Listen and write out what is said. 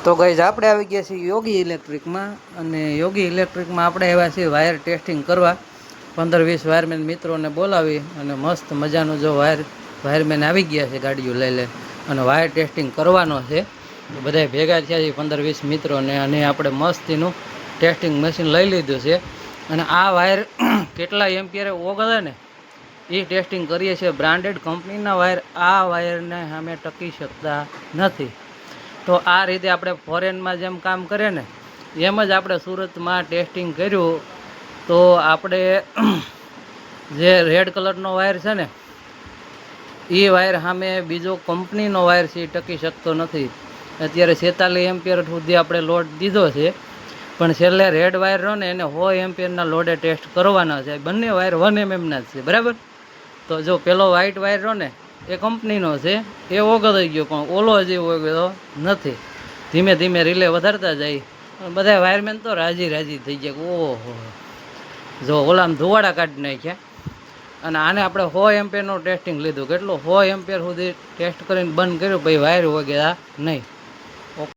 તો ગાઈઝ આપણે આવી ગયા છીએ યોગી ઇલેક્ટ્રિકમાં અને યોગી ઇલેક્ટ્રિકમાં આપણે આવ્યા છીએ વાયર ટેસ્ટિંગ કરવા 15-20 વાયરમેન મિત્રોને બોલાવી અને મસ્ત મજાનું જો વાયરમેન આવી ગયા છે ગાડીઓ લઈ લે અને વાયર ટેસ્ટિંગ કરવાનો છે. તો બધા ભેગા થયા છે 15-20 મિત્રોને અને આપણે મસ્તીનું ટેસ્ટિંગ મશીન લઈ લીધું છે અને આ વાયર કેટલા એમ્પિયરે ઓગળે ને એ ટેસ્ટિંગ કરીએ છીએ. બ્રાન્ડેડ કંપનીના વાયર આ વાયરને સામે ટકી શકતા નથી. તો આ રીતે આપણે ફોરેનમાં જેમ કામ કરે ને એમ જ આપણે સુરતમાં ટેસ્ટિંગ કર્યું. તો આપણે જે રેડ કલરનો વાયર છે ને એ વાયર સામે બીજો કંપનીનો વાયર છે એ ટકી શકતો નથી. અત્યારે 46 એમ્પિયર સુધી આપણે લોડ દીધો છે, પણ છેલ્લે રેડ વાયર રહ્યો ને એને 100 એમ્પિયરના લોડે ટેસ્ટ કરવાના છે. બંને વાયર 1 mmના જ છે, બરાબર. તો જો પેલો વ્હાઇટ વાયર રહ્યો ને એ કંપનીનો છે, એ ઓગળી ગયો, પણ ઓલો હજી ઓગળ્યો નથી. ધીમે ધીમે રિલે વધારતા જાય. બધા વાયરમેન તો રાજી થઈ ગયા. ઓહો, જો ઓલામાં ધુવાડા કાઢી નાખ્યા. અને આને આપણે 100 એમ્પિયરનું ટેસ્ટિંગ લીધું. કેટલું 100 એમ્પિયર સુધી ટેસ્ટ કરીને બંધ કર્યું, પછી વાયર વગેરે નહીં.